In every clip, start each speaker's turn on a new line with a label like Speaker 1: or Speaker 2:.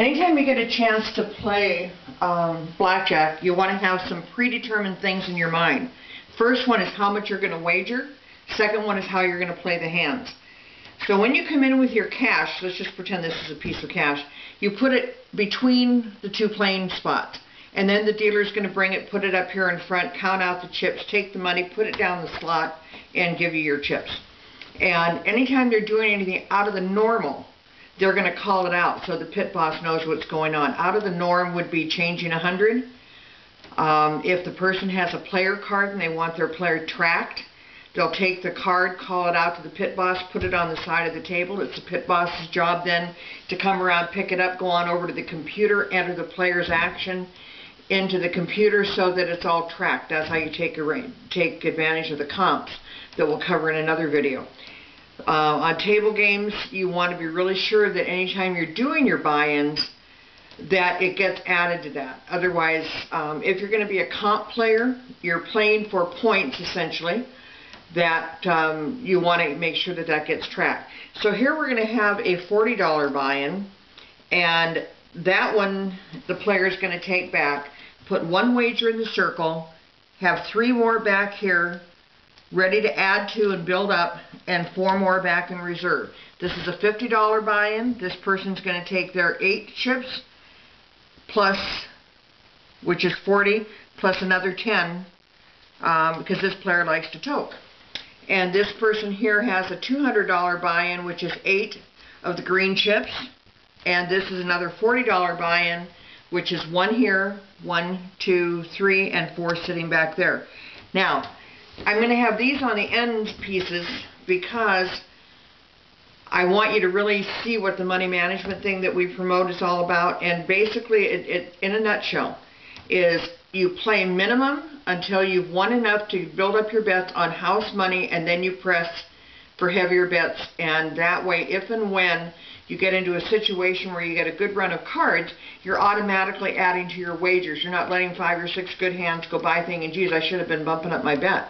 Speaker 1: Anytime you get a chance to play blackjack, you want to have some predetermined things in your mind. First one is how much you're going to wager. Second one is how you're going to play the hands. So when you come in with your cash, let's just pretend this is a piece of cash, you put it between the two playing spots. And then the dealer's going to bring it, put it up here in front, count out the chips, take the money, put it down the slot, and give you your chips. And anytime they're doing anything out of the normal, they're going to call it out so the pit boss knows what's going on. Out of the norm would be changing 100. If the person has a player card and they want their player tracked, they'll take the card, call it out to the pit boss, put it on the side of the table. It's the pit boss's job then to come around, pick it up, go on over to the computer, enter the player's action into the computer so that it's all tracked. That's how you take advantage of the comps that we'll cover in another video. On table games, you want to be really sure that anytime you're doing your buy-ins, that it gets added to that. Otherwise, if you're going to be a comp player, you're playing for points essentially, that you want to make sure that that gets tracked. So here we're going to have a $40 buy-in, and that one the player is going to take back, put one wager in the circle, have 3 more back here, ready to add to and build up, and 4 more back in reserve. This is a $50 buy-in. This person's going to take their 8 chips, plus, which is 40, plus another 10, because this player likes to toke. And this person here has a $200 buy-in, which is 8 of the green chips, and this is another $40 buy-in, which is 1 here, 1, 2, 3, and 4 sitting back there. Now, I'm going to have these on the end pieces because I want you to really see what the money management thing that we promote is all about. And basically, it in a nutshell, is you play minimum until you've won enough to build up your bets on house money, and then you press for heavier bets. And that way, if and when you get into a situation where you get a good run of cards, you're automatically adding to your wagers. You're not letting 5 or 6 good hands go by thinking, geez, I should have been bumping up my bet.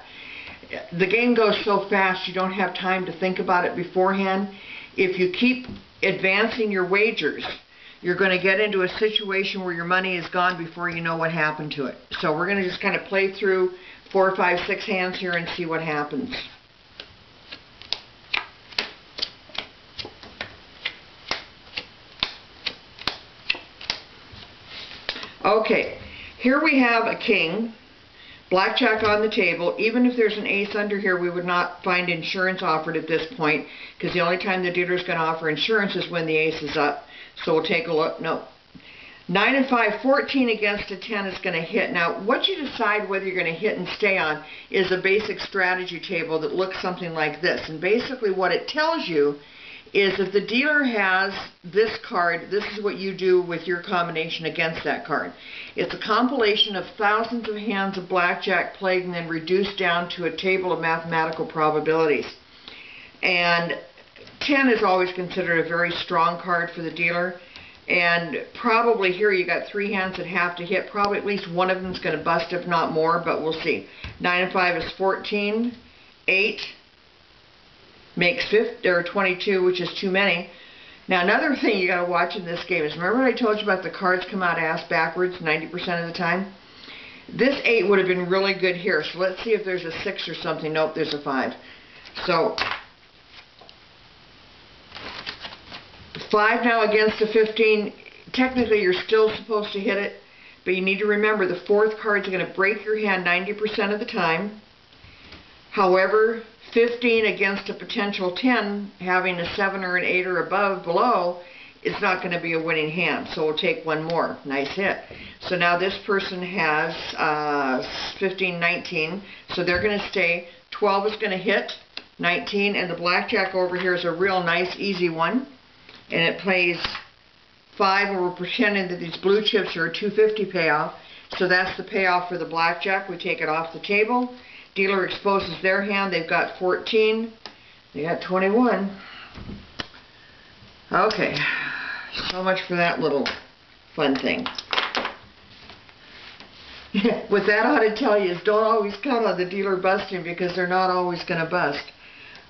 Speaker 1: The game goes so fast you don't have time to think about it beforehand. If you keep advancing your wagers, you're going to get into a situation where your money is gone before you know what happened to it. So we're going to just kind of play through 4, 5, 6 hands here and see what happens. Okay, here we have a king, blackjack on the table. Even if there's an ace under here, we would not find insurance offered at this point, because the only time the dealer is going to offer insurance is when the ace is up. So we'll take a look. No. 9 and 5, 14 against a 10 is going to hit. Now, what you decide whether you're going to hit and stay on is a basic strategy table that looks something like this. And basically what it tells you is if the dealer has this card, this is what you do with your combination against that card. It's a compilation of thousands of hands of blackjack played and then reduced down to a table of mathematical probabilities. And 10 is always considered a very strong card for the dealer. And probably here you got 3 hands that have to hit. Probably at least one of them is going to bust, if not more, but we'll see. 9 and 5 is 14. 8 makes 50, or 22, which is too many. Now, another thing you got to watch in this game is, remember I told you about the cards come out ass backwards 90% of the time? This 8 would have been really good here. So let's see if there's a 6 or something. Nope, there's a 5. So 5 now against the 15. Technically, you're still supposed to hit it, but you need to remember the 4th card's going to break your hand 90% of the time. However, 15 against a potential 10, having a 7 or an 8 or above below, is not going to be a winning hand. So we'll take one more. Nice hit. So now this person has 15, 19. So they're going to stay. 12 is going to hit. 19. And the blackjack over here is a real nice, easy one. And it plays 5, and we're pretending that these blue chips are a 250 payoff. So that's the payoff for the blackjack. We take it off the table. Dealer exposes their hand. They've got 14. They got 21. Okay. So much for that little fun thing. What that ought to tell you is don't always count on the dealer busting, because they're not always going to bust.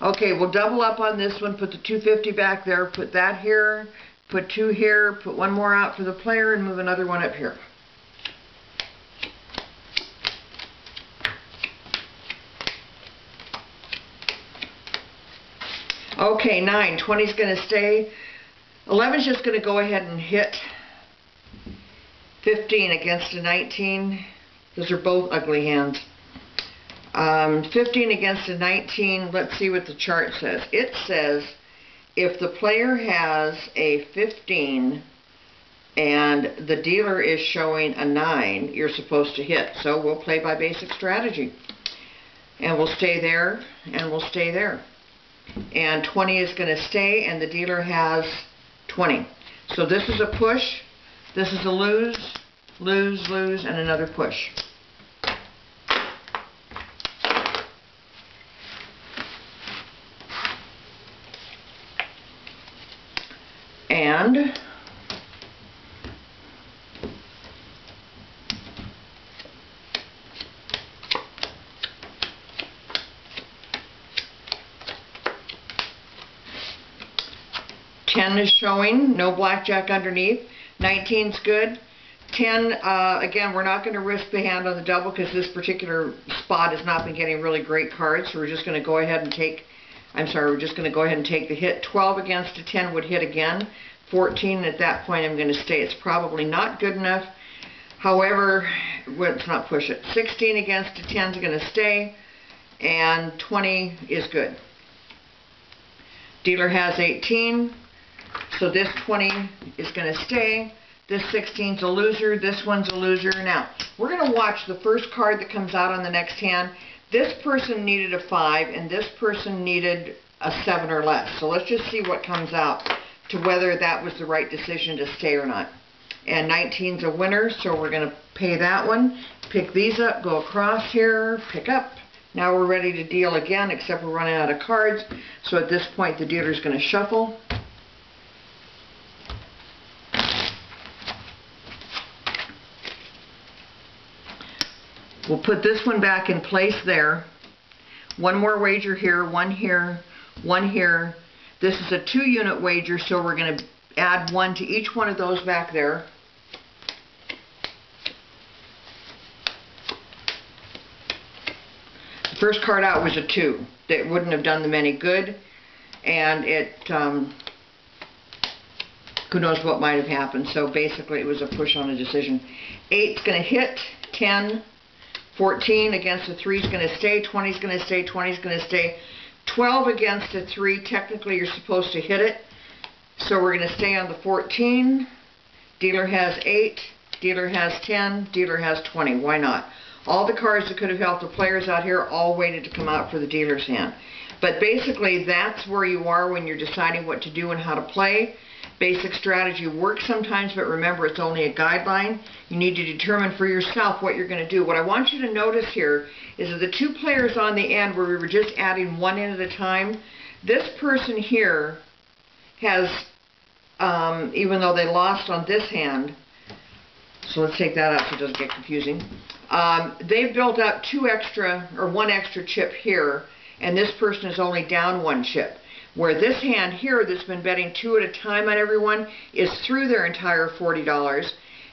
Speaker 1: Okay, we'll double up on this one. Put the 250 back there. Put that here. put 2 here, put 1 more out for the player, and move another one up here. Okay, 9. 20 is going to stay. 11 is just going to go ahead and hit 15 against a 19. Those are both ugly hands. 15 against a 19. Let's see what the chart says. It says if the player has a 15 and the dealer is showing a 9, you're supposed to hit. So we'll play by basic strategy. And we'll stay there, and we'll stay there. And 20 is going to stay, and the dealer has 20. So this is a push, this is a lose, lose, lose, and another push. And ten is showing, no blackjack underneath. 19's good. 10, again, we're not going to risk the hand on the double because this particular spot has not been getting really great cards, so we're just going to go ahead and take, we're just going to go ahead and take the hit. 12 against a 10 would hit again. 14, at that point I'm going to stay. It's probably not good enough. However, let's not push it. 16 against a 10 is going to stay, and 20 is good. Dealer has 18. So this 20 is going to stay. This 16 is a loser. This one's a loser. Now, we're going to watch the first card that comes out on the next hand. This person needed a 5, and this person needed a 7 or less. So let's just see what comes out to whether that was the right decision to stay or not. And 19's a winner, so we're going to pay that one. Pick these up, go across here, pick up. Now we're ready to deal again, except we're running out of cards. So at this point, the dealer's going to shuffle. We'll put this one back in place there. One more wager here, one here, one here. This is a 2-unit wager, so we're going to add 1 to each one of those back there. The first card out was a 2. That wouldn't have done them any good, and it, who knows what might have happened. So basically it was a push on a decision. 8's going to hit, 10, 14 against a 3 is going to stay, 20 is going to stay, 20 is going to stay. 12 against a 3, technically you're supposed to hit it. So we're going to stay on the 14. Dealer has 8, dealer has 10, dealer has 20. Why not? All the cards that could have helped the players out here all waited to come out for the dealer's hand. But basically that's where you are when you're deciding what to do and how to play. Basic strategy works sometimes, but remember, it's only a guideline. You need to determine for yourself what you're going to do. What I want you to notice here is that the 2 players on the end where we were just adding 1 in at a time, this person here has, even though they lost on this hand, so let's take that out so it doesn't get confusing, they've built up 2 extra, or 1 extra chip here, and this person is only down 1 chip. Where this hand here that's been betting 2 at a time on everyone is through their entire $40.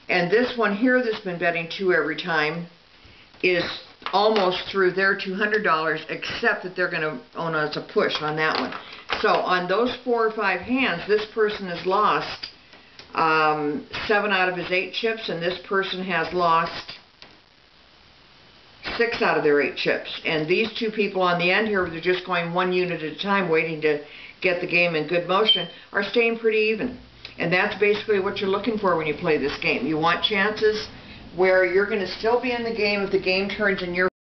Speaker 1: And this one here that's been betting 2 every time is almost through their $200, except that they're going to own us a push on that one. So on those 4 or 5 hands, this person has lost 7 out of his 8 chips, and this person has lost 6 out of their 8 chips. And these 2 people on the end here, they're just going 1 unit at a time, waiting to get the game in good motion, are staying pretty even. And that's basically what you're looking for when you play this game. You want chances where you're going to still be in the game if the game turns in your